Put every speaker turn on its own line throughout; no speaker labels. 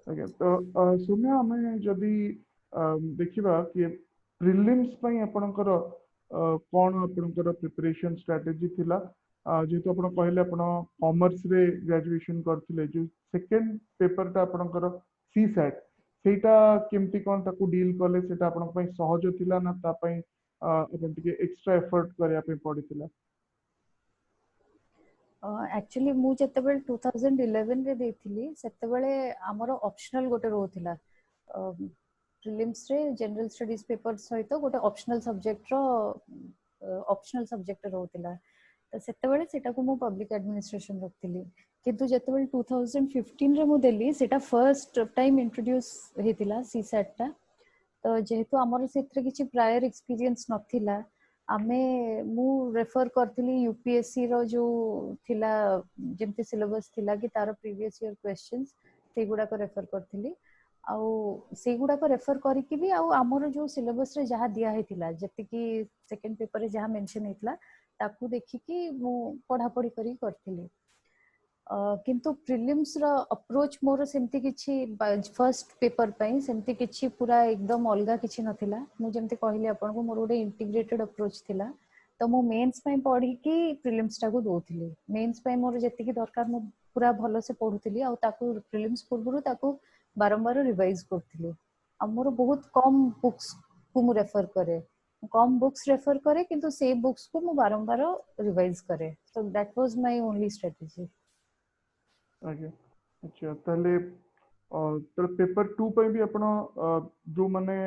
ଆଜ୍ଞା ତ ସୌମ୍ୟ ଆମେ ଯଦି ଦେଖିବା କି ପ୍ରିଲିମ୍ସ ପାଇଁ ଆପଣଙ୍କର କଣ ଆପଣଙ୍କର ପ୍ରିପାରେସନ ଷ୍ଟ୍ରାଟେଜି ଥିଲା ଯେହେତୁ ଆପଣ କହିଲେ ଆପଣ କମର୍ସରେ ଗ୍ରାଜୁଏସନ କରିଥିଲେ ଯୋଉ ସେକେଣ୍ଡ ପେପରଟା ଆପଣଙ୍କର ସି ସ୍ୟାଟ୍ ସେଇଟା କେମିତି କଣ ତାକୁ ଡିଲ୍ କଲେ ସେଇଟା ଆପଣଙ୍କ ପାଇଁ ସହଜ ଥିଲା ନା ତା ପାଇଁ ଆପଣ ଟିକେ ଏକ୍ସଟ୍ରା ଏଫର୍ଟ କରିବା ପାଇଁ ପଡ଼ିଥିଲା?
एक्चुअली ମୁଁ ଯେତେବେଳେ 2011 ରେ ଦେଇଥିଲି ସେତେବେଳେ ଆମର ଅପସନାଲ ଗୋଟେ ରହୁଥିଲା ପ୍ରିଲିମ୍ସ ରେ जनरल स्टडीज पेपर सहित ଗୋଟେ ଅପସନାଲ ସବଜେକ୍ଟ ରହୁଥିଲା ତ ସେତେବେଳେ ସେଟାକୁ ମୁଁ ପବ୍ଲିକ ଆଡମିନିଷ୍ଟ୍ରେସନ ରଖିଥିଲି କିନ୍ତୁ ଯେତେବେଳେ 2015 ରେ ମୁଁ ଦେଲି ସେଟା ଫର୍ଷ୍ଟ ଟାइम इंट्रोड्यूस ହେଇଥିଲା सीसैट ଟା ତ ଯେହେତୁ ଆମର ସେଥିରେ କିଛି ପ୍ରାୟର ଏକ୍ସପିରିଏନ୍ସ ନଥିଲା ଆମେ ମୁଁ रेफर करथिली यूपीएससी रो जो थिला जेमती सिलेबस थिला कि तार प्रीवियस ईयर क्वेश्चंस सेगुडा को रेफर करथिली आउ सेगुडा को रेफर करिकि भी आउ हमर जो सिलेबस रे जहा दिया हेतिला जति कि सेकंड पेपर रे जहा मेंशन हेतिला ताकू देखिकि मु पढा पढी करी करथिली किंतु प्रिलिम्स रो अप्रोच मोर सेमती किछि फर्स्ट पेपर पई सेमती किछि पूरा एकदम अलगा किछि नथिला मु जेमती कहली आपन को मोर गोटे इंटीग्रेटेड अप्रोच थिला तो मु मेंस पई पढी कि प्रिलिम्स टा को दोथिली मेंस पई मोर जति कि दरकार मु पूरा भलो से पढुथिली आ ताकू प्रिलिम्स पूर्वरु ताकू बारंबार रिवाइज करथिली आ मोर बहुत कम बुक्स को मु रेफर करे कम बुक्स रेफर करे किंतु से बुक्स को मु बारंबार रिवाइज करे so that was my only strategy.
ଆଜ୍ଞା ଆଚ୍ଛା ତାହେଲେ ତାହେଲେ ପେପର 2 ପାଇଁ ବି ଆପଣ ଯୋଉମାନେ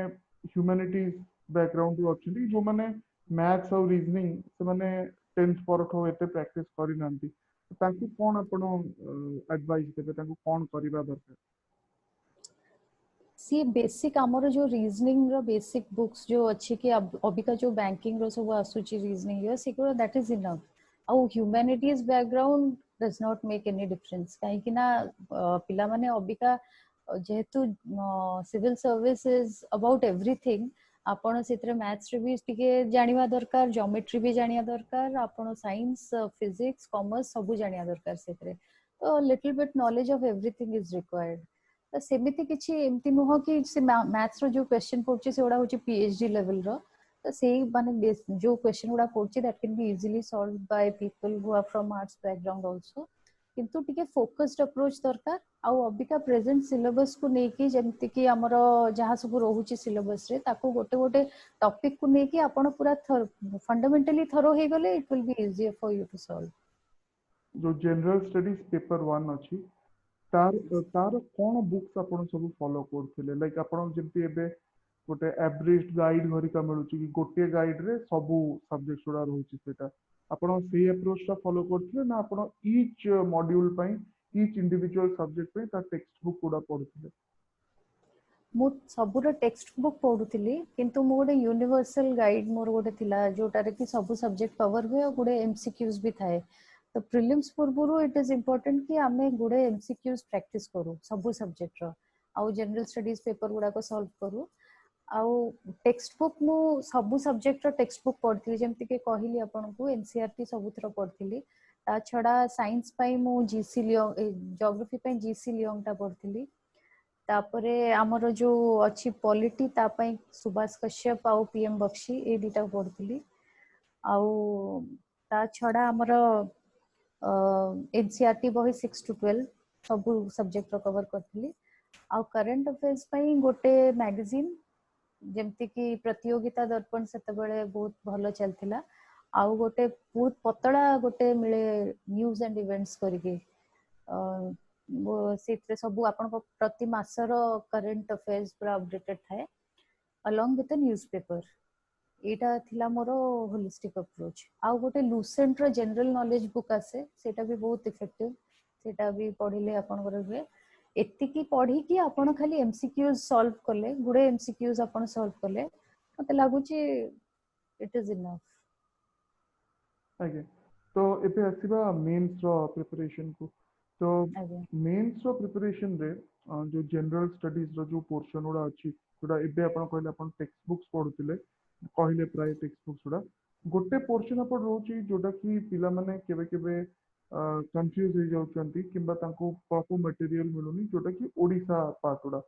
ହ୍ୟୁମାନିଟିଜ୍ ବ୍ୟାକଗ୍ରାଉଣ୍ଡରୁ ଅଛନ୍ତି ଯୋଉମାନେ ମ୍ୟାଥ୍ସ ଆଉ ରିଜନିଂ ସେମାନେ 10th ପରଠୁ ଏତେ ପ୍ରାକ୍ଟିସ କରିନାହାନ୍ତି ତାଙ୍କୁ କଣ ଆପଣ ଆଡଭାଇସ୍ ଦେବେ ତାଙ୍କୁ କଣ କରିବା ଦରକାର?
सी बेसिक आमर जो रीजनिंग रो बेसिक बुक्स जो अच्छी कि अबिका जो बैंकिंग रो सब आसुची रीजनिंग यो सिक्योर दैट इज इनफ आउ humanities background does not make any difference काहे कि ना पिला माने अबिका जेहेतु civil service is about everything आपण सेतरे मैथ्स रे भी टिके जानिबा दरकार ज्योमेट्री भी जानिया दरकार आपण साइंस फिजिक्स कॉमर्स सब जानिया दरकार सेतरे तो little bit knowledge of everything is required तो सेमिति किछि एमति नुह कि से मैथ्स रो जो क्वेश्चन पड़छि से ओडा होछि पीएचडी लेवल रो तो सेही माने जो क्वेश्चन ओडा पड़छि that can be easily solved by people who are from arts background also किंतु टिके फोकस्ड अप्रोच दरकार आउ अबिका प्रेजेंट सिलेबस को नेकी जेमति कि हमरो जहा सब रहउछि सिलेबस रे ताको गोटे गोटे टॉपिक को नेकी आपण पूरा फंडामेंटली थरो हे गले it will be easier for you to solve.
जो जनरल स्टडीज पेपर 1 अछि तार तार कौन बुक्स आपण सब फॉलो करथिले लाइक आपण जेमती एबे गोटे एवरेज गाइड हरिका मिलुची कि गोटे गाइड रे सब सब्जेक्ट गुडा रहउची सेटा आपण से अप्रोच टा फॉलो करथिले ना आपण ईच मॉड्यूल पई ईच इंडिविजुअल सब्जेक्ट पे ता टेक्स्ट बुक गुडा पढुथिले?
मु सबुर टेक्स्ट बुक पढुथिली किंतु मु गोटे यूनिवर्सल गाइड मोर गोटे थिला जोटारे कि सब सब्जेक्ट कवर हुए और गोटे एमसीक्यूज भी थाए तो प्रिलिम्स पूर्वरु इट इज इम्पोर्टेंट कि आमे गोटे एमसीक्यूज प्रैक्टिस करू सब सब्जेक्ट रो आउ जनरल स्टडीज पेपर गुडा को सॉल्व करू आउ टेक्स्ट बुक मु सब सब्जेक्ट रो टेक्स्ट बुक पढथि जेमति के कहिली आपन को एनसीईआरटी सबुथरो पढथिली ता छडा साइंस पई मु जीसी लियोंग ज्योग्राफी पई जीसी लियोंग ता पढथिली तापरे हमर जो अच्छी पॉलिटी ता पई सुभाष कश्यप आउ पीएम बख्शी ए दिटा पढथिली आउ ता छडा हमर एनसीईआरटी बही 6 to 12 सब सब्जेक्ट रो कवर करथिली आउ करंट अफेयर्स पई गोटे मैगजीन जेमति कि प्रतियोगिता दर्पण सेते बेले बहुत भलो चलथिला आउ गोटे बहुत पतला गोटे मिले न्यूज एंड इवेंट्स करके से सब आपण प्रति मासर करंट अफेयर्स पूरा अपडेटेड थाए along with the newspaper एटा थिला मोर होलिस्टिक अप्रोच आउ गोटे लुसेंट रो जनरल नॉलेज बुक आसे सेटा भी बहुत इफेक्टिव सेटा भी पढिले आपण कर हुए एतिकी पढ़ी कि आपण खाली एमसीक्यूज सॉल्व कले गुडे एमसीक्यूज आपण सॉल्व कले मते लागुची इट इज इनफ।
आगे तो एबे आसीबा मेंस रो प्रिपरेशन को तो
आगे
मेंस रो प्रिपरेशन रे जो जनरल स्टडीज रो जो पोर्शन उडा अछि जोडा एबे आपण कहले आपण टेक्स्ट बुक्स पढुतिले कहले प्राय टेक्स्ट बुक्स उडा गोटे पोर्शन आपण रोची जोडा कि पिला माने केबे केबे कंफ्यूज हो जाउछंती किंबा तांको प्रॉपर मटेरियल मिलुनी जोटा कि Odisha part Uda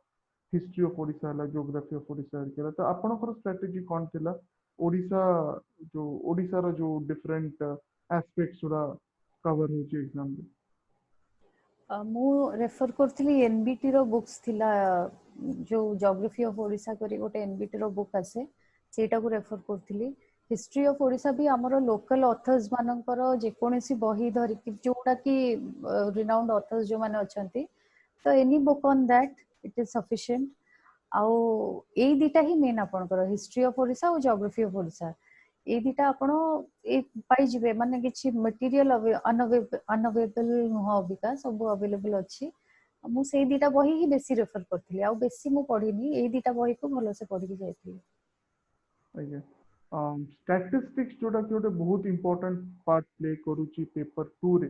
history of Odisha हला ज्योग्राफी ऑफ ओडिशा केला तो आपनकर स्ट्रेटजी कोन थिला ओडिशा जो ओडिशा रो जो डिफरेंट एस्पेक्ट्स उडा कवर होची एग्जाम में
ମୁଁ ରେଫର କରୁଥିଲି ଏନବିଟି ର ବୁକ୍ସ ଥିଲା ଯୋଉ ଜୋଗ୍ରାଫି ଅଫ ଓଡିଶା କରି ଗୋଟେ ଏନବିଟି ର ବୁକ୍ ଆସେ ସେଇଟାକୁ ରେଫର କରୁଥିଲି ହିଷ୍ଟ୍ରି ଅଫ ଓଡିଶା ବି ଆମର ଲୋକାଲ ଅଥର୍ସ ମାନଙ୍କର ଯେକୌଣସି ବହି ଧରିକି ଯୋଉଟା କି ରିନାଉଣ୍ଡ ଅଥର୍ସ ଯୋଉମାନେ ଅଛନ୍ତି ତ any book on that it is sufficient ଆଉ ଏଇ ଦିଟା ହିଁ ମେନ୍ ଆପଣଙ୍କର ହିଷ୍ଟ୍ରି ଅଫ ଓଡିଶା ଆଉ ଜୋଗ୍ରାଫି ଅଫ ଓଡିଶା ଏଇ ଦିଟା ଆପଣ ଏ ପାଇଯିବେ ମାନେ କିଛି ମେଟେରିଆଲ ଅନଅଭେଲେବଲ ନୁହଁ ଅବିକା ସବୁ ଆଭେଲେବଲ ଅଛି ମୁଁ ସେଇ ଦିଟା ବହି ହିଁ ବେଶୀ ରେଫର କରିଥିଲି ଆଉ ବେଶୀ ମୁଁ ପଢିନି ଏଇ ଦିଟା ବହିକୁ ଭଲସେ ପଢିକି ଯାଇଥିଲି
ଆଜ୍ଞା स्टैटिस्टिक्स जोटा कि गोटे बहुत इंपोर्टेंट पार्ट प्ले करूची पेपर 2 रे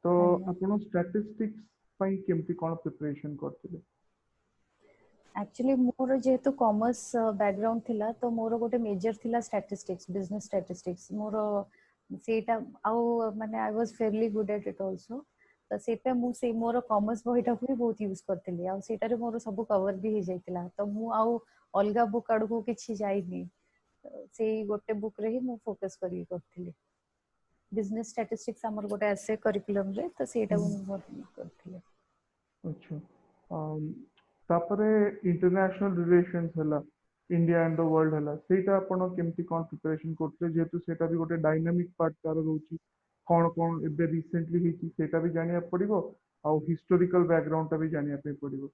तो
ଆଜ୍ଞା
आपण स्टैटिस्टिक्स पई केमती कोन प्रिपरेशन करथिले
एक्चुअली मोर जेहेतु कॉमर्स बैकग्राउंड थिला तो मोर गोटे मेजर थिला स्टैटिस्टिक्स बिजनेस स्टैटिस्टिक्स मोर सेटा आउ माने I was fairly good at it also तो सेटा मु से मोर कॉमर्स बहिटा को भी बहुत यूज करथिली आ सेटा रे मोर सब कवर भी हे जाइतिला तो मु आउ अलगा बुक आडको किछि जाइनी से गोटे बुक रे ही मु फोकस करी करथिली बिजनेस स्टैटिस्टिक्स हमर गोटे एसे करिकुलम रे तो सेटा मु करथिली
अच्छा तापरे इंटरनेशनल रिलेशंस हला इंडिया एंड द वर्ल्ड हला सेटा आपण केमती कोन प्रिपरेशन करथिले जेतु सेटा भी गोटे डायनामिक पार्ट तार रहउची कोन कोन एबे रिसेंटली हिची सेटा भी जानिया पड़िबो आ हिस्टोरिकल बैकग्राउंड ता भी जानिया पे पड़िबो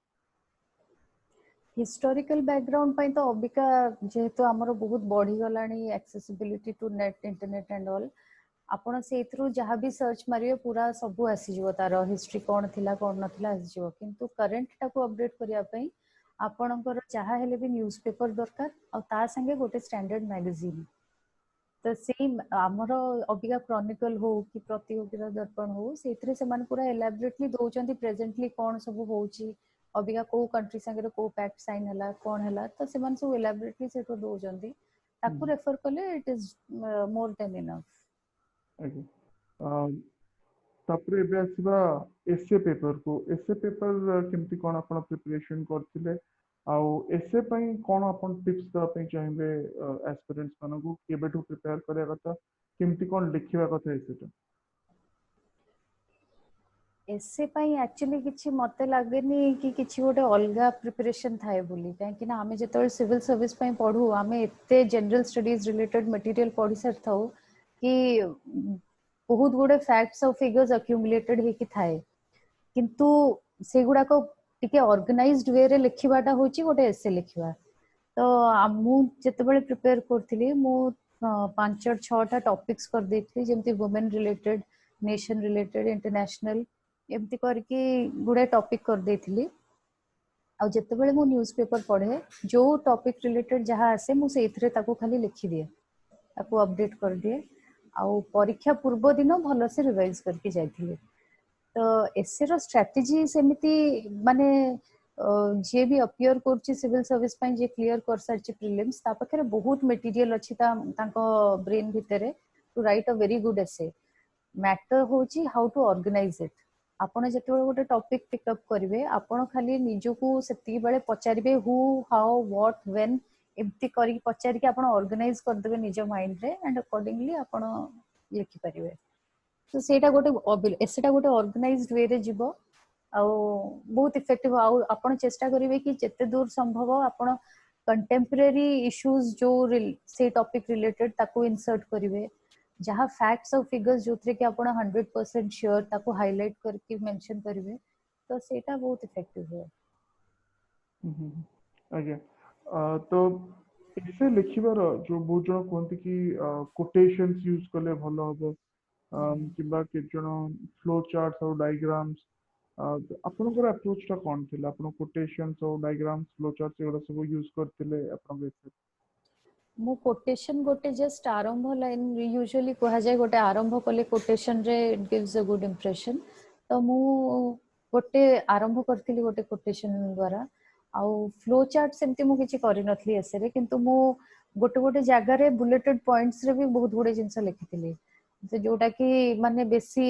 हिस्टोरिकल बैकग्राउंड पाई तो अबिका जेहेतु हमरो बहुत बढ़ी गलानी accessibility to net internet and all आपण सेथरु जहाँ भी सर्च मारियो पूरा सबु आसी जिवो तार हिस्ट्री कोन थिला कोन नथिला आसी जिवो किंतु करंट टाको अपडेट करिया पई आपणकर जहाँ हेले भी न्यूज़पेपर दरकार आ ता संगे गोटे स्टैंडर्ड मैगजीन तो सेही हमरो अबिका क्रॉनिकल हो कि प्रतियोगिता दर्पण हो सेथरे समान पूरा एलाबोरेटली दोचंती प्रेजेंटली कोन सब होउची अबिका को कंट्री संगे को पैक्ट साइन हला कोन हला तो समान सब एलाबोरेटली सेतो दोचंती ताकू रेफर कले it is more than enough
आगे तापरे एबे आसीबा एसए पेपर को एसए पेपर केमती कोन आपण प्रिपरेशन करथिले आउ एसए पई कोन आपण टिप्स द पई चाहिबे एस्पिरेंट्स मानको केबेठू प्रिपेयर करया कथा केमती कोन लिखिबा कथा एसए
एसे पाई एक्चुअली किछि मते लागेनी कि किछि गोटे अलगा प्रिपरेशन थाए बोली काहे ना आमे जेतोल सिविल सर्विस पई पढू आमे एते जनरल स्टडीज रिलेटेड मटेरियल पढी सरथाउ कि बहुत गुडे फैक्ट्स और फिगर्स अक्युमुलेटेड हे कि थाए किंतु सेगुडा को टिके ऑर्गेनाइज्ड वे रे लिखिबाटा होची गोटे एसे लिखिबा तो मु जेतेबेले प्रिपेयर करथिली मु 5-6टा टॉपिक्स कर देथली जेमति women related nation related international एमती करके गुडे टॉपिक कर देथली आ जेतेबेले मु न्यूज़पेपर पढे जो टॉपिक रिलेटेड जहाँ आसे मु सेथरे ताको खाली लिखि दिए ताको अपडेट कर दिए आ परीक्षा पूर्व दिन भल से रिवाइज करके जाइथिले तो एसए रो स्ट्रेटजी सेमिति माने जे भी अपियर करछि सिविल सर्विस पई जे क्लियर कर सरछि प्रीलिम्स ता पखरे बहुत मटेरियल अछि तांको ब्रेन भितरे to write a very good essay matter होची हाउ टू ऑर्गेनाइज इट आपण जेतेबेले गोटे टॉपिक पिकअप करिवे आपण खाली निजोकू सेति बेले पचारिबे हु हाउ व्हाट व्हेन एमती करी पचारि के आपण ऑर्गेनाइज कर देबे निजो माइंड रे एंड अकॉर्डिंगली आपण लिखि परिबे तो सेटा गोटे एसेटा गोटे ऑर्गेनाइज्ड वे रे जिवो आ बहुत इफेक्टिव आपण चेष्टा करिवे कि जेते दूर संभव आपण कंटेम्परेरी इश्यूज जो से टॉपिक रिलेटेड ताको इंसर्ट करिवे जहाँ फैक्ट्स और फिगर्स जो थे कि आपण 100% श्योर ताको हाईलाइट करके मेंशन करिवे तो सेटा बहुत इफेक्टिव है
आगे तो एसे लिखिबार जो बहुत जन कहते कि कोटेशंस यूज कले भलो हबो किबा के जन फ्लो चार्ट्स और डायग्राम्स आपनकर अप्रोच ता कोन थिला आपण कोटेशंस और डायग्राम्स फ्लो चार्ट्स एगुडा सब यूज करथिले आपण बेसे
मु कोटेशन गोटे जस्ट आरंभ लाइन यूजुअली कहा जाए गोटे आरंभ कले कोटेशन रे it gives a good impression तो मु गोटे आरंभ करथिली गोटे कोटेशन द्वारा आउ फ्लो चार्ट सेमती मु किछि करि नथली एसे रे किंतु मु गोटे गोटे जगह रे बुलेटेड पॉइंट्स रे भी बहुत गुडे जिंस लिखिथिली से जोटा कि माने बेसी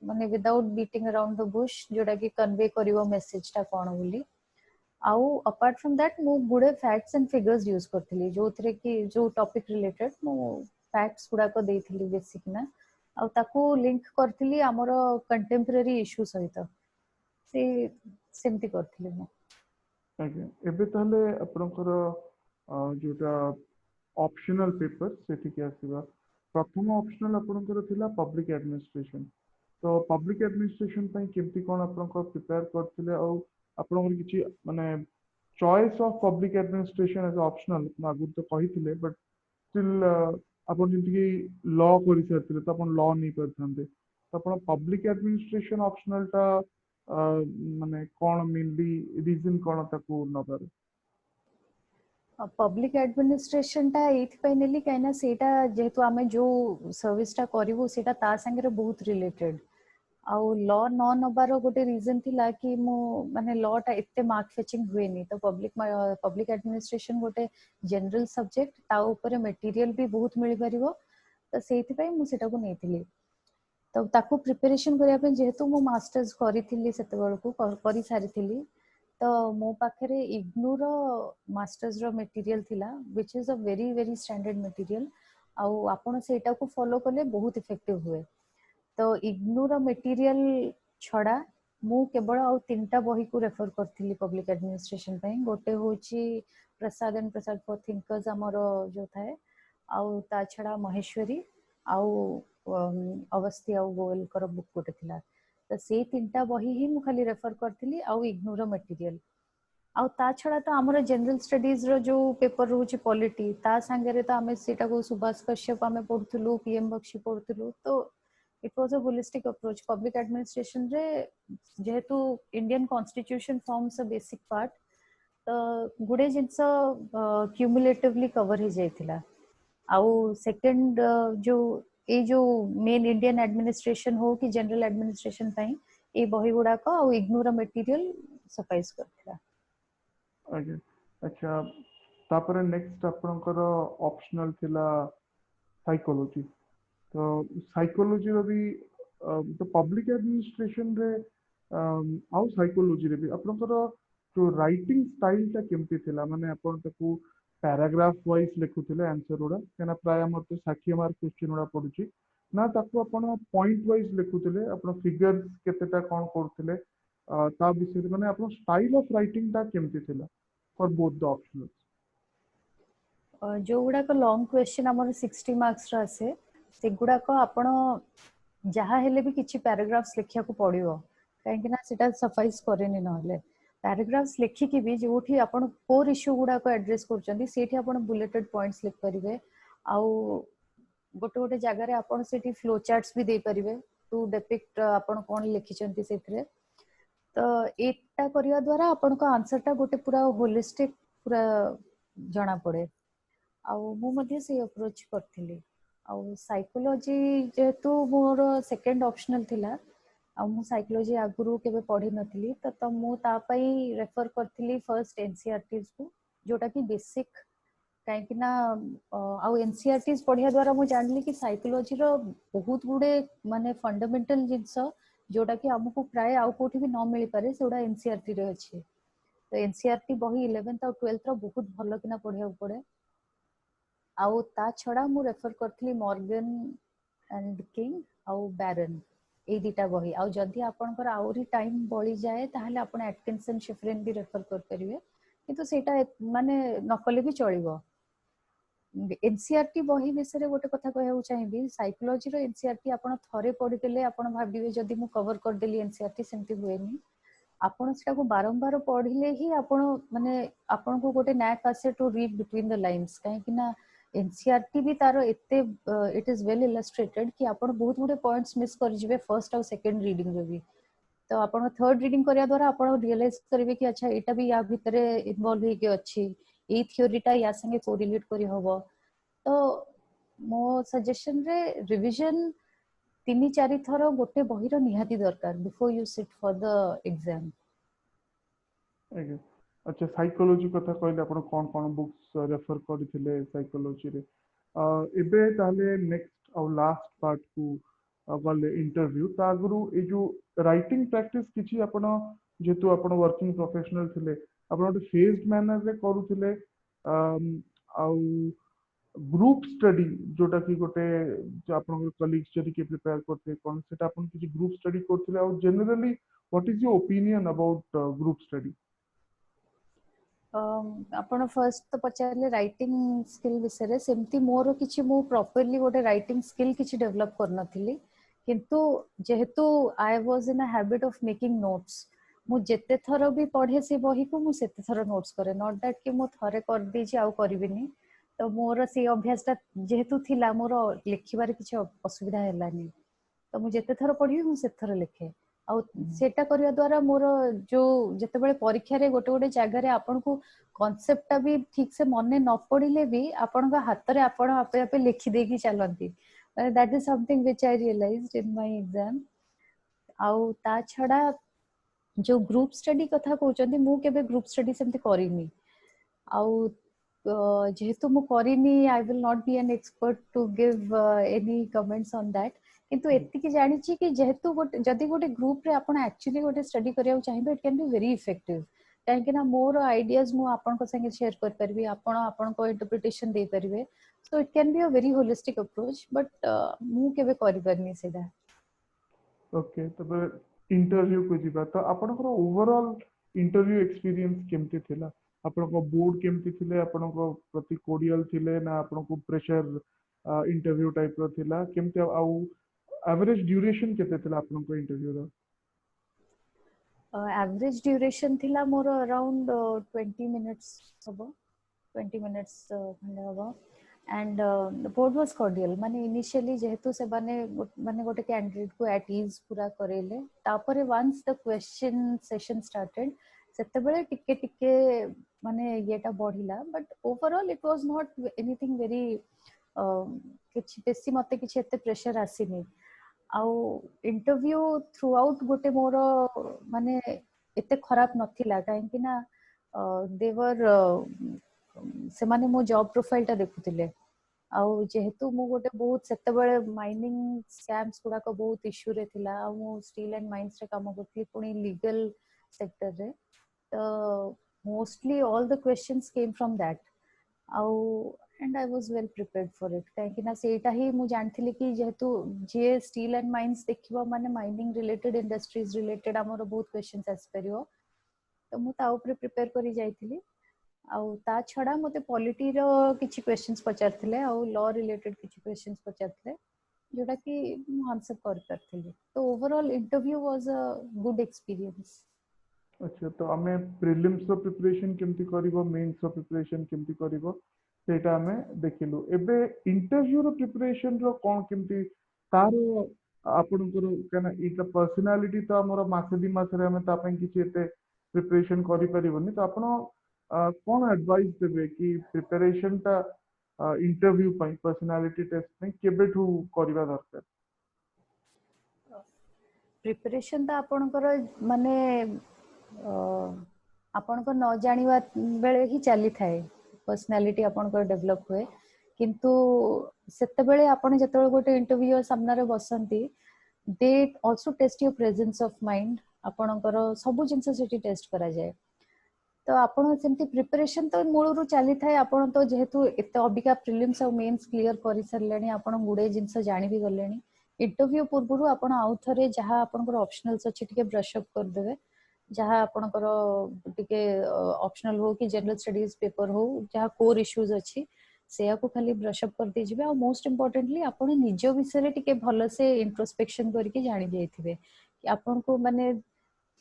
माने without beating around the Bush जोटा कि कन्वे करिवो मेसेज टा कोन बोली आउ अपार्ट फ्रॉम दैट मु गुडे फैक्ट्स एंड फिगर्स यूज करथिली जो थरे कि जो टॉपिक रिलेटेड मु फैक्ट्स गुडा को देथिली बेसिक ना आउ ताको लिंक करथिली हमर कंटेम्पररी इश्यू सहित से सेमती करथिली मु
आज्ञा एबे ताहले आपनकर जोटा ऑप्शनल पेपर सेठी के आसीबा प्रथम ऑप्शनल आपनकर थिला पब्लिक एडमिनिस्ट्रेशन तो पब्लिक एडमिनिस्ट्रेशन पई केमती कोन आपनकर प्रिपेयर करथिले आ आपनकर किछि माने choice of public administration as optional मागु तो कहिथिले बट स्टिल आपण जेंति कि लॉ करि सारथिले तो आपण लॉ नहीं करथांते तो आपण पब्लिक एडमिनिस्ट्रेशन ऑप्शनल टा माने कोन मेनली रीजन कोन ताकू नबर
पब्लिक एडमिनिस्ट्रेशन टा एथ पे नेली काइना सेटा जेहेतु आमे जो सर्विस टा करिवो सेटा ता संगे बहुत रिलेटेड आउ लॉ न नबार गोटे रीजन थिला कि मु माने लॉ टा एते मार्क फेचिंग हुए नहीं तो पब्लिक एडमिनिस्ट्रेशन गोटे जनरल सब्जेक्ट ता ऊपर मटेरियल भी बहुत मिल परिवो तो सेति पई मु सेटा को नेथिली तो ताकू प्रिपरेशन करिया पे जेहेतु मु मास्टर्स करिथिली सेते बेलकू करि सारिथिली तो मो पाखरे इग्नू रो मास्टर्स रो मटेरियल थिला which is a very very standard material आउ आपण सेटा को फॉलो करले बहुत इफेक्टिव हुए तो इग्नू रो मटेरियल छडा मु केवल आउ तीनटा बही को रेफर करथिली पब्लिक एडमिनिस्ट्रेशन पई गोटे होची प्रसाद एंड प्रसाद फॉर थिंकर्स हमर जो थाए आउ ता छडा महेश्वरी आउ अवस्थी आउ गोयल कर बुक गोटे थिला तो से तीनटा बही ही मु खाली रेफर करथिली आउ इग्नू रो मटेरियल आउ ता छडा तो हमर जनरल स्टडीज रो जो पेपर रहउची पॉलिटी ता संगे तो हमें सेटा को सुभाष कश्यप हमें पढुथुलु पीएम बख्शी पढुथुलु तो it was a holistic approach public administration रे जेहेतु Indian constitution forms a basic part तो गुडे जिंस क्यूमुलेटिवली कवर ही जाइथिला आउ सेकंड जो ए जो मेन इंडियन एडमिनिस्ट्रेशन हो कि जनरल एडमिनिस्ट्रेशन पई ए बही गुडा को आउ इग्नोर मटेरियल सफाइस करथिला
आज्ञा अच्छा तापर नेक्स्ट आपनकर ऑप्शनल थिला साइकोलॉजी तो साइकोलॉजी रो भी तो पब्लिक एडमिनिस्ट्रेशन रे आउ साइकोलॉजी रे भी आपनकर जो राइटिंग स्टाइल ता केमती थिला माने आपन ताकू पैराग्राफ वाइज लिखुथिले आंसर उडा केना प्राय हमर तो 60 मार्क क्वेश्चन उडा पडुची ना ताकू आपण पॉइंट वाइज लिखुथिले आपण फिगर्स केतेटा कोन करथिले ता विषय माने आपण स्टाइल ऑफ राइटिंग ता केमती थिला फॉर बोथ द ऑप्शनल्स
जो गुडा को लॉन्ग क्वेश्चन हमर 60 मार्क्स रा आसे से गुडा को आपण जहा हेले भी किछि पैराग्राफ्स लिखिया को पड़ियो काहे कि ना सेटा सफाइस करेनी नहले पैराग्राफ्स लिखि कि भी जोठी आपण कोर इश्यू गुडा को एड्रेस करचंदी सेठी आपण बुलेटेड पॉइंट्स लिख परिबे आउ गोटे गोटे जगह रे आपण सेठी फ्लो चार्ट्स भी दे परिबे टू डिपिक्ट आपण कोन लिखिचंती सेथरे तो एटा करिया द्वारा आपण को आंसर टा गोटे पूरा होलिस्टिक पूरा जणा पड़े आउ मु मध्ये से अप्रोच करथिली आउ साइकोलॉजी जेतु मोर सेकंड ऑप्शनल थिला आ मु साइकोलॉजी आगुरु केबे पढी नथिली तो मु ता पई रेफर करथिली फर्स्ट एनसीईआरटीज को जोटा कि बेसिक काहे कि ना आउ एनसीईआरटीज पढिया द्वारा मु जानली कि साइकोलॉजी रो बहुत गुडे माने फंडामेंटल जिंस जोटा कि हमकु प्राय आउ कोठी भी न मिली पारे सेउडा एनसीईआरटी रे अछि तो एनसीईआरटी बही 11th और 12th रो बहुत भलो किना पढिया पड़े आउ ता छडा मु रेफर करथली मॉर्गन एंड किंग आउ बैरन ए दिटा बही आउ जदि आपनकर आउरी टाइम बळी जाए ताहले आपण एटकिंसन शिफ्रेन भी रेफर कर परिवे किंतु सेटा माने नकले भी चलिबो एनसीईआरटी बही विषय गोटे कथा कहू चाहिए साइकोलॉजी रो एनसीईआरटी आपण थरे पढी देले आपण भाबिबे जदि मु कवर कर देली एनसीईआरटी सेमती हुएनी आपण सेटा को बारंबार पढिले ही आपण माने आपण को गोटे नैक आसे to read between the lines काहे कि ना एनसीईआरटी भी तारो एते इट इज वेल इलस्ट्रेटेड कि आपण बहुत गुडे पॉइंट्स मिस कर जिवे फर्स्ट और सेकंड रीडिंग रे भी तो आपण थर्ड रीडिंग करिया द्वारा आपण रियलाइज करिवे कि अच्छा एटा भी या भितरे इन्वॉल्व हे के अछि ए थ्योरीटा या संगे कोरिलेट करी होबो तो मो सजेशन रे रिवीजन 3-4 थरो गोटे बहिरो निहाती दरकार before you sit for the exam
आज्ञा अच्छा साइकोलॉजी कथा कहले आपण कोन कोन बुक्स रेफर करथिले साइकोलॉजी रे एबे ताले नेक्स्ट ଆଉ ଲାଷ୍ଟ ପାର୍ଟ को गले इंटरव्यू ता आगु ए जो राइटिंग प्रैक्टिस किछि आपण जेतु आपण वर्किंग प्रोफेशनल थिले आपण गोटे फेज्ड मैनर रे करूथिले आउ ग्रुप स्टडी जोटा कि गोटे जो आपण कलीग्स जदि के प्रिपेयर करते कोन सेटा आपण किछि ग्रुप स्टडी करथिले आउ generally what is your opinion about group study
ଆପଣ ଫାର୍ଷ୍ଟ ତ ପଚାରିଲେ ରାଇଟିଂ ସ୍କିଲ୍ ବିଷୟରେ ସେମିତି ମୋର କିଛି ମୁଁ ପ୍ରପରଲି ଗୋଟେ ରାଇଟିଂ ସ୍କିଲ୍ କିଛି ଡେଭଲପ୍ କରିନଥିଲି କିନ୍ତୁ ଯେହେତୁ I was in a habit of making notes ମୁଁ ଯେତେ ଥର ବି ପଢେ ସେ ବହିକୁ ମୁଁ ସେତେ ଥର ନୋଟ୍ସ କରେ ନଟ୍ ଦ୍ୟାଟ୍ କି ମୁଁ ଥରେ କରିଦେଇଛି ଆଉ କରିବିନି ତ ମୋର ସେଇ ଅଭ୍ୟାସଟା ଯେହେତୁ ଥିଲା ମୋର ଲେଖିବାରେ କିଛି ଅସୁବିଧା ହେଲାନି ତ ମୁଁ ଯେତେ ଥର ପଢିବି ମୁଁ ସେତେ ଥର ଲେଖେ ଆଉ ସେଟା କରିବା ଦ୍ୱାରା ମୋର ଯୋଉ ଯେତେବେଳେ ପରୀକ୍ଷାରେ ଗୋଟେ ଗୋଟେ ଜାଗାରେ ଆପଣଙ୍କୁ କନସେପ୍ଟଟା ବି ଠିକ ସେ ମନେ ନ ପଡିଲେ ବି ଆପଣଙ୍କ ହାତରେ ଆପଣ ଆପେ ଆପେ ଲେଖି ଦେଇକି ଚାଲନ୍ତି that is something which I realized in my exam ଆଉ ତା ଛଡା ଯୋଉ ଗ୍ରୁପ ଷ୍ଟଡି କଥା କହୁଛନ୍ତି ମୁଁ କେବେ ଗ୍ରୁପ ଷ୍ଟଡି ସେମିତି କରିନି ଆଉ ଯେହେତୁ ମୁଁ କରିନି I will not be an expert to give any comments on that କିନ୍ତୁ ଏତିକି ଜାଣିଛି କି ଯେହେତୁ ଗୋଟେ ଯଦି ଗୋଟେ ଗ୍ରୁପରେ ଆପଣ ଆକ୍ଚୁଆଲି ଗୋଟେ ଷ୍ଟଡି କରିବାକୁ ଚାହିଁବେ ଇଟ୍ କ୍ୟାନ୍ ବି ଭେରି ଇଫେକ୍ଟିଭ କାହିଁକି ନା ମୋର ଆଇଡିଆଜ ମୁଁ ଆପଣଙ୍କ ସାଙ୍ଗେ ସେୟାର କରିପାରିବି ଆପଣ ଆପଣଙ୍କ ଇଣ୍ଟରପ୍ରିଟେସନ ଦେଇପାରିବେ ସୋ ଇଟ୍ କ୍ୟାନ୍ ବି ଅ ଭେରି ହୋଲିଷ୍ଟିକ अप्रोच ବଟ୍ ମୁଁ केबे କରିପାରିନି ସେଇଟା
ओके तबे इंटरव्यू को जीवा तो आपनकर ओवरऑल इंटरव्यू एक्सपीरियंस केमती थिला आपनको बोर्ड केमती थिले आपनको प्रति कोडियल थिले ना आपनको प्रेशर इंटरव्यू टाइप रो थिला केमती आउ एवरेज ड्यूरेशन केते थिला आपनको इंटरव्यू रो
एवरेज ड्यूरेशन थिला मोर अराउंड 20 मिनिट्स हबो 20 मिनिट्स खंडे हबो एंड बोर्ड वाज कॉर्डियल माने इनिशियली जेहेतु से माने गोटे कैंडिडेट को एट इज पूरा करेले तापरे once the question session started सेते बेले टिके टिके माने येटा बढ़िला but overall it was not anything very किछि बेसी मते किछि एते प्रेशर आसीनी आउ इंटरव्यू थ्रू आउट गोटे मोर माने एते खराब नथिला काहे कि ना देवर से माने मो जॉब प्रोफाइल टा देखुतिले आउ जेहेतु मु गोटे बहुत सेते बेले माइनिंग स्कैम्स गुडा को बहुत इश्यू रे थिला आ मु स्टील एंड माइंस रे काम करथि पुनी लीगल सेक्टर रे तो mostly all the questions came from that आउ and I was well prepared for it काहे कि ना सेटा ही मु जानथिली कि जेहेतु जे स्टील एंड माइंस देखिबो माने माइनिंग रिलेटेड इंडस्ट्रीज रिलेटेड हमर बहुत क्वेश्चंस आस परियो तो मु ता ऊपर प्रिपेयर करी जाइथिली आउ ता छडा मते पॉलिटी रो किछि क्वेश्चंस पचारथिले आउ लॉ रिलेटेड किछि क्वेश्चंस पचारथिले जोटा कि मु आंसर कर करथिली तो overall interview was a good experience
अच्छा तो हमें प्रीलिम्स रो प्रिपरेशन केमती करिवो मेंस रो प्रिपरेशन केमती करिवो सेटा हमें देखिलु एबे इंटरव्यू रो प्रिपरेशन रो कोन केमती तारो आपनकर केना इटा पर्सनालिटी तो हमर मासे दि मास रे हमें ता पय किछि एते प्रिपरेशन करि परिबोनी तो आपण कोन एडवाइस देबे कि प्रिपरेशन ता इंटरव्यू पय पर्सनालिटी टेस्ट पय केबेठू करिवा दरकार
प्रिपरेशन ता आपनकर माने आपनको न जानिबा बेले ही चली थाए पर्सनालिटी आपनको डेवलप हुए किंतु सेते बेले आपण जतबे गोटे इंटरव्यू सामना रे बसंती they also test your presence of mind आपणकर सब जिनस सेठी टेस्ट करा जाए तो आपण सेमती प्रिपरेशन तो मूलरू चली थाए आपण तो जेहेतु एते अबिका प्रीलिम्स और मेंस क्लियर करि सरलेनी आपण गुडे जिनस जानि भी गलेनी इंटरव्यू पूर्वरु आपण आउ थरे जहां आपणकर ऑप्शनल्स अछि टिके ब्रश अप कर देबे जहां आपणकर टिके ऑप्शनल हो कि जनरल स्टडीज पेपर हो जहां कोर इश्यूज अछि सेया को खाली ब्रश अप कर दीजिबे और मोस्ट इंपोर्टेंटली आपण निजो विषय टिके भलो से इंट्रोस्पेक्शन करके जानि जाइथिबे कि आपण को माने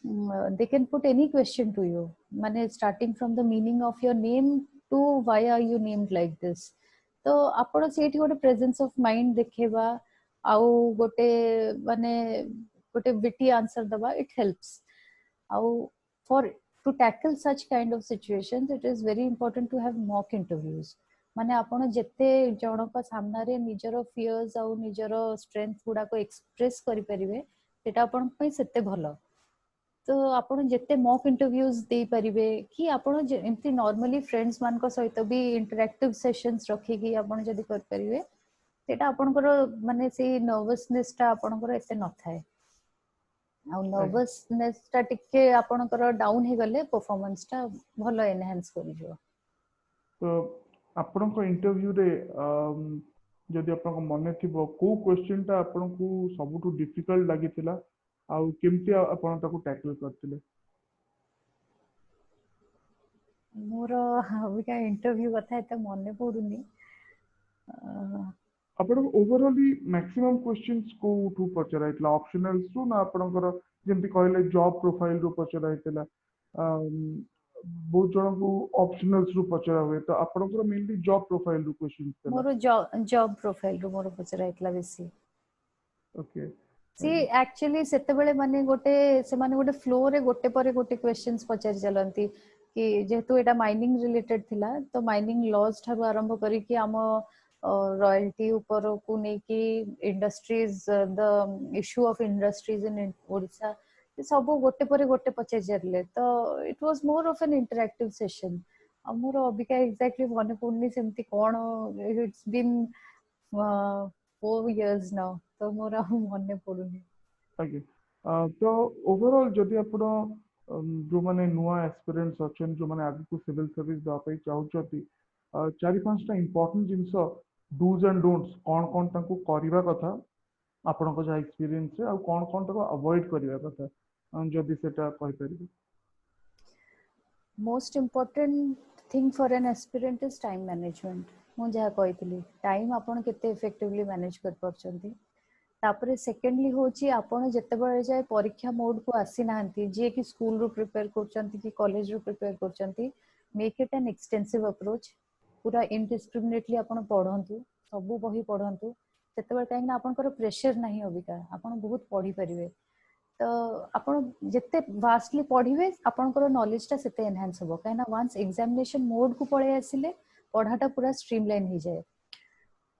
they can put any question to you माने starting from the meaning of your name to why are you named like this तो आपण सेठी गोटे प्रेजेंस ऑफ माइंड देखेबा आउ गोटे माने गोटे विटी आंसर दबा इट हेल्प्स आउ for to tackle such kind of situations it is very important to have mock interviews माने आपण जेते जनक सामना रे निजरो फियर्स आउ निजरो स्ट्रेंथ गुडा को एक्सप्रेस करि परिबे सेटा आपण पय सेते भलो तो आपण जेते मॉक इंटरव्यूज दे परिबे कि आपण एमती नॉर्मली फ्रेंड्स मान को सहित भी इंटरैक्टिव सेशंस रखी कि आपण जदी कर परिबे सेटा आपनकर माने से नर्वसनेस टा आपनकर एते न थाए आ नर्वसनेस टा टिके आपनकर डाउन हे गले परफॉर्मेंस टा भलो एनहांस करि जो।
तो आपन को इंटरव्यू रे जदि आपन को मने थिबो को क्वेश्चन टा आपन को सबुटु डिफिकल्ट लागितिला आ केमती आपन ताको टैकल करतिले?
मोर अबिका इंटरव्यू कथा एते मने पडुनी।
आपण ओवरऑली मैक्सिमम क्वेश्चंस को टू पचरा इतला ऑप्शनल्स टू ना आपनकर जेंति कहले जॉब प्रोफाइल रो पचरा इतला बहुत जन को ऑप्शनल्स रो पचरा हुए तो आपनकर मेनली जॉब प्रोफाइल रो क्वेश्चंस तला।
मोर जॉब प्रोफाइल रो मोर पचरा इतला बेसी
ओके
सी एक्चुअली सेते बेले माने गोटे से माने गोटे फ्लो रे गोटे परे गोटे क्वेश्चंस पचारि चलंती कि जेहेतु एटा माइनिंग रिलेटेड थिला तो माइनिंग लॉज ठारू आरंभ करी कि हम रॉयल्टी ऊपर को नै कि industries the issue of industries in Odisha सब गोटे परे गोटे पचारि चलले तो it was more of an interactive session हमर अबिका एग्जैक्टली मने पड़नी सेमती कोन इट्स बीन 4 years नाउ तो मोर मने पड़ुनी।
ओके तो ओवरऑल जदि आपण जो माने नुआ एस्पिरेंट्स अछन जो माने आगु को सिविल सर्विस दवा पई चाहउछती चारि पांचटा इंपोर्टेंट जिंस डूज एंड डोंट्स कोन कोन ताको करिवा कथा आपण को जा एक्सपीरियंस रे आ कोन कोन ताको अवॉइड करिवा कथा जदि सेटा कहि परिबे?
Most important thing for an aspirant is time management मु जहा कहितली टाइम आपण केते इफेक्टिवली मैनेज कर परछंती तापरे सेकेंडली होची आपण जते बळे जाय परीक्षा मोड को आसी नांती जे कि स्कूल रो प्रिपेयर करछंती कि कॉलेज रो प्रिपेयर करछंती make it an extensive approach पूरा इनडिस्क्रिमिनेटली आपण पढंतु सब बही पढंतु तते बळे काहे ना आपनकर प्रेशर नाही अबिका आपण बहुत पढी परिबे तो आपण जते वास्टली पढिबे आपनकर नॉलेज ता सेते एनहांस होबो काहे ना वंस एग्जामिनेशन मोड को पळे आसिले पढाटा पूरा स्ट्रीमलाइन हो जाए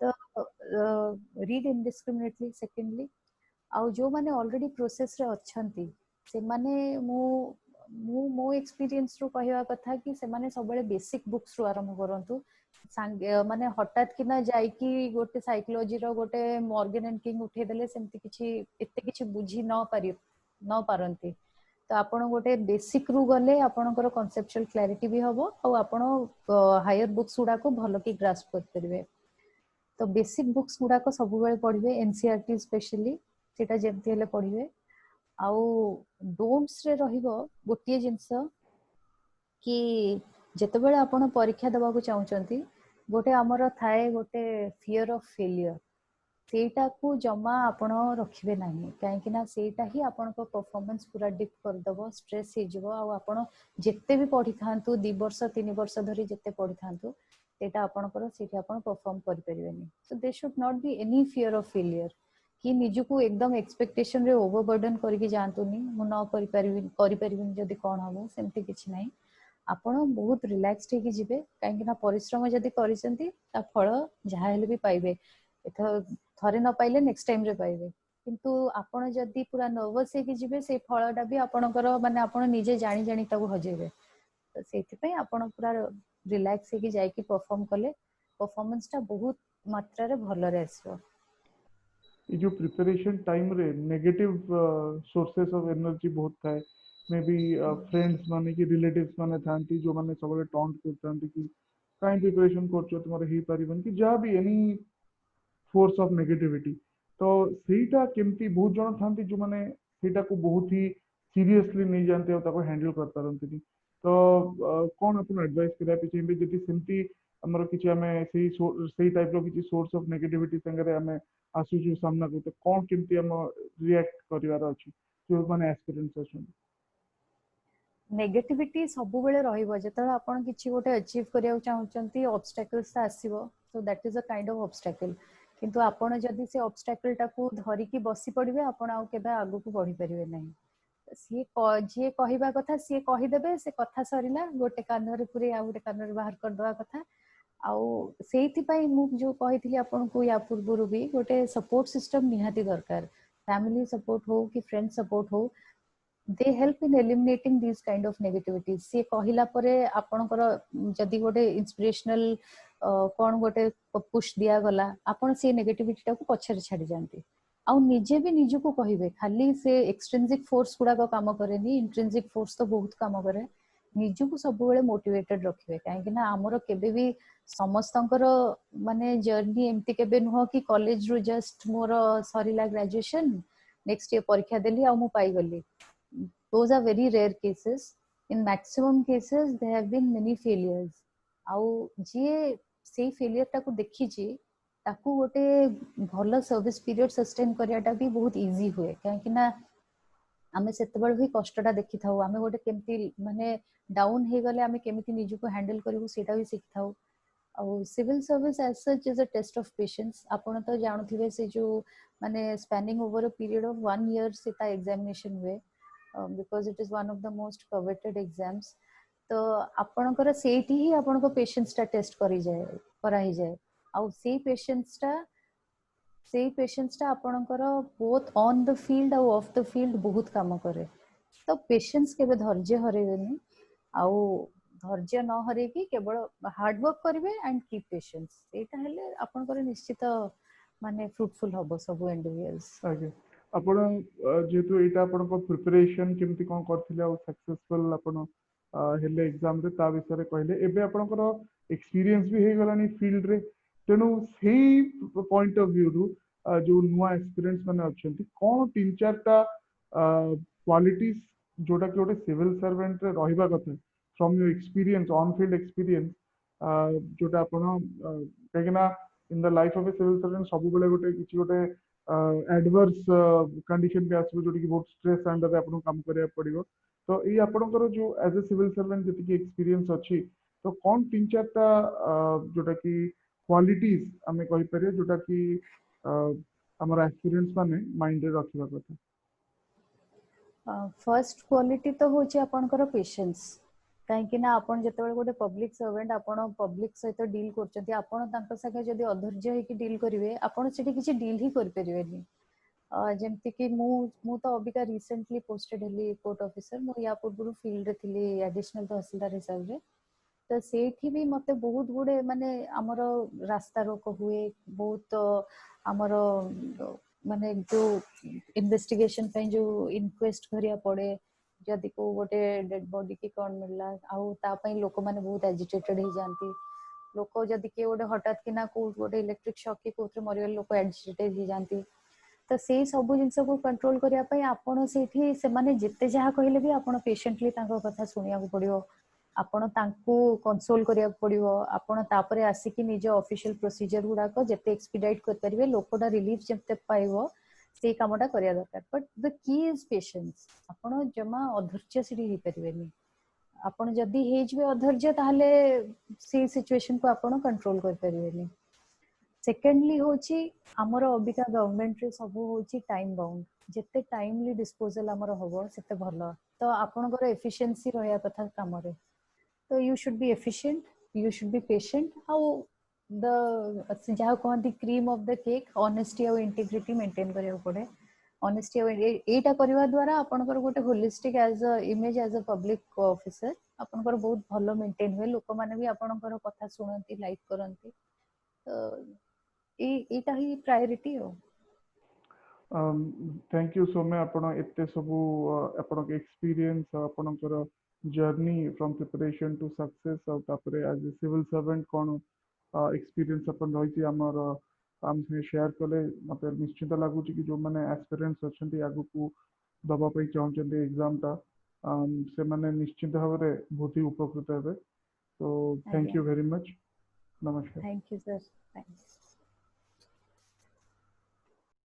तो रीड इनडिस्क्रिमिनेटली सेकेंडली आउ जो माने ऑलरेडी प्रोसेस रे अछंती से माने मो एक्सपीरियंस रो कहवा कथा कि से माने सब बेले बेसिक बुक्स रो आरंभ करंतु माने हठात कि ना जाई कि गोटे साइकोलॉजी रो गोटे मॉर्गन एंड किंग उठे देले सेमती किछि एते किछि बुझी न पारंती तो आपण गोटे बेसिक रू गले आपणकर कॉन्सेप्चुअल क्लैरिटी भी हबो और आपण हायर बुक्स गुडा को भलो कि ग्रास्प कर परिबे तो बेसिक बुक्स गुडा को सब बेले पढिबे एनसीईआरटी स्पेशली सेटा जेमती हेले पढिबे आउ डोंट्स रे रहिबो गोटिए जिंस कि जते बेले आपण परीक्षा देबा को चाहउचंती गोटे हमर थाए गोटे फियर ऑफ फेलियर सेटा को जमा आपण रखिबे नाही काहे कि ना सेटा ही आपण को परफॉर्मेंस पूरा डिप कर दबो स्ट्रेस हे जबो आ आपण जते भी पढी थांतु 2 वर्ष 3 वर्ष धरि जते पढी थांतु सेटा आपण को सेठी आपण परफॉर्म कर परिबेनी so they should not be any fear of failure कि निजु को एकदम एक्सपेक्टेशन रे ओवरबर्डन करके जानतुनी मु न करि परिबिन जदी कोन हबो सेमती किछि नाही आपण बहुत रिलैक्स्ड हे जिवे काहे कि ना परिश्रम जदी करिसंती ता फल जहा हेले भी पाइबे थरे न पाइले नेक्स्ट टाइम रे पाइबे किंतु आपण जदी पूरा नर्वस हे कि जिवे से फलटा भी आपणकर माने आपण निजे जानि जानि ताको हजेबे तो सेति पय आपण पूरा रिलैक्स हे कि जाय कि परफॉर्म कले परफॉर्मेंस ता बहुत मात्रा रे भलो रे आसो।
ये जो प्रिपरेशन टाइम रे नेगेटिव सोर्सेस ऑफ एनर्जी बहुत थाए मे बी फ्रेंड्स माने कि रिलेटिव्स माने थांती जो माने सबले टॉन्ट करतांती कि काई प्रिपरेशन करछो तुमरे ही परिबन कि जा भी एनी फोर्स ऑफ नेगेटिविटी तो सेटा केमती बहुत जन थांती जो माने सेटा को बहुत ही सीरियसली नहीं जानते और ताको हैंडल कर पारंती तो कौन अपन एडवाइस करा पे चाहिए जति सेमती हमर किछि हमें सही टाइप रो किछि सोर्स ऑफ नेगेटिविटी संगे हमें आसुछु सामना को तो कौन केमती हम रिएक्ट करिवार अछि जो माने एक्सपीरियंस अछि?
नेगेटिविटी सब बेले रहिबो जेतले आपण किछि गोटे अचीव करिया चाहउचंती ऑब्स्टैकल्स आसीबो so that is a kind of obstacle किंतु आपण जदी से ऑब्स्टैकल टाको धरि की बसी पड़िबे आपण आ केबे आगु को बढ़ी परिबे नाही सी जे कहिबा कथा सी कहि देबे से कथा सरिला गोटे कानरे पुरे आ गोटे कानरे बाहर कर दवा कथा आउ सेति पई मु जो कहितली आपण को या पूर्वरु भी गोटे सपोर्ट सिस्टम निहाती दरकार फैमिली सपोर्ट हो कि फ्रेंड सपोर्ट हो they help in eliminating these kind of negativity से कहिला परे आपनकर जदी गोटे इंस्पिरेशनल कौन गोटे पुश दिया गला आपण से नेगेटिविटी टाको पछरे छाडी जानती आउ निजे भी निज को कहिबे खाली से एक्सट्रिंसिक फोर्स गुडा को काम करेनी इंट्रिंसिक फोर्स तो बहुत काम करे निज को सब बेले मोटिवेटेड रखिबे काहे कि ना हमरो केबे भी समस्तंकर माने जर्नी एमती केबे नुह कि कॉलेज रु जस्ट मोर सरीला ग्रेजुएशन नेक्स्ट ईयर परीक्षा देली आ मु पाई गली those are very rare cases in maximum cases there have been many failures आउ जे से फेलियर टाको देखि छी ताकू गोटे भल सर्विस पीरियड सस्टेन करियाटा भी बहुत इजी हुए काहे ना आमे सेतबेल भी कष्टटा देखि थाउ आमे गोटे केमती माने डाउन हे गले आमे केमिति निजु को हैंडल करिवु सेटा भी सिखि थाउ और civil service as such is a test of patience आपण तो जानथिबे से जो माने spanning over a period of 1 year सेटा एग्जामिनेशन हुए because it is one of the most coveted exams तो आपणकर सेठी ही आपणको पेशेंस टा टेस्ट करी जाए करा ही जाए आउ से पेशेंस टा आपणकर बोथ ऑन द फील्ड और ऑफ द फील्ड बहुत काम करे तो पेशेंस केबे धैर्य हरेबेनी आउ धैर्य न हरे कि केवल हार्ड वर्क करिवे एंड कीप पेशेंस एटा हेले आपणकर निश्चित माने फ्रूटफुल हबो सब इंडिविजुअल्स
आगे आपण जेतु एटा आपण को प्रिपरेशन केमती कोन करथिले और सक्सेसफुल आपण हेले एग्जाम रे ता विषय रे कहले एबे आपणकर एक्सपीरियंस भी हे गलानी फील्ड रे तेनु सेही पॉइंट ऑफ व्यू रु जो नुआ एक्सपीरियंस माने अछंती कोन तीन चारटा क्वालिटीज जोटा कि गोटे सिविल सर्वेंट रे रहिबा कथा from your experience on field experience जोटा आपण काहेकना in the life of a civil servant सब बेले गोटे किछि गोटे एडवर्स कंडीशन के आसबो जोटी कि बहुत स्ट्रेस अंडर रे आपण काम करिया पड़िबो तो ये आपणकर जो एज ए सिविल सर्वेंट जति कि एक्सपीरियंस अछि तो कौन तीन चारटा जोटा कि क्वालिटीज आमे कहि परिए जोटा कि हमर एक्सपीरियंस माने माइंड रे रखिबा कथा
फर्स्ट क्वालिटी तो होची आपणकर पेशेंस काहे कि ना आपण जतबेले गोटे पब्लिक सर्वेंट आपण पब्लिक सहित डील करचंती आपण तांका संगे जदी अधैर्य हे कि डील करिवे आपण सेठी किछि डील ही कर परिवेनी जेमति कि मु तो अबिका रिसेंटली पोस्टेड हेली कोर्ट ऑफिसर मु या पूर्व फील्ड रे थिली एडिशनल तहसीलदार हिसाब रे तो सेठी भी मते बहुत गुडे माने हमर रास्ता रोक हुए बहुत हमर माने जो इन्वेस्टिगेशन पे जो इनक्वेस्ट करिया पड़े जदि को गोटे डेड बॉडी की कौन मिलला आउ ता पई लोक माने बहुत एजिटेटेड हो जानती लोक जदि के गोटे हठात कि ना को गोटे इलेक्ट्रिक शॉक की कोथरे मरियल लोक एजिटेटेड हो जानती तो से सब जिंस को कंट्रोल करिया पई आपण सेठी से माने जिते जहा कहले भी आपण पेशेंटली तांको कथा सुनिया को पड़ियो आपण तांको कंसोल करिया पड़ियो आपण तापरे आसी कि निज ऑफिशियल प्रोसीजर गुडा को जते एक्सपीडाइट कर परिवे लोकोडा रिलीफ जते पाइबो से कामटा करिया दरकार but the key is patience आपण जमा अधैर्य सिरी ही परिवेनी आपण जदी हेजबे अधैर्य ताहले से सिचुएशन को आपण कंट्रोल कर परिवेनी सेकेंडली होची हमर अबिका गवर्नमेंट रे सब होची टाइम बाउंड जते टाइमली डिस्पोजल हमर होबो सेते भलो तो आपनकर एफिशिएंसी रहया कथा काम रे तो you should be efficient you should be patient how the जहाँ कहती cream of the cake honesty और इंटीग्रिटी मेंटेन करिया पड़े ऑनेस्टी और एटा करबा द्वारा आपनकर गोटे holistic as a image as a public officer आपनकर बहुत भलो मेंटेन हुए लोक माने भी आपनकर कथा सुनंती लाइक करंती तो एटा ही प्रायोरिटी हो
थैंक यू सो मच आपण एते सबु आपण के एक्सपीरियंस आपणकर journey from preparation to success और तापरे एज ए सिविल सर्वेंट कोन एक्सपीरियंस अपन रही हमर हम से शेयर कले मते निश्चित लागु कि जो माने एस्पिरेंट्स अछंती आगु को दबा पई चाहछंती एग्जाम ता से माने निश्चित भाव रे बहुत ही उपकृत हेबे तो थैंक यू वेरी मच नमस्कार
थैंक यू सर थैंक्स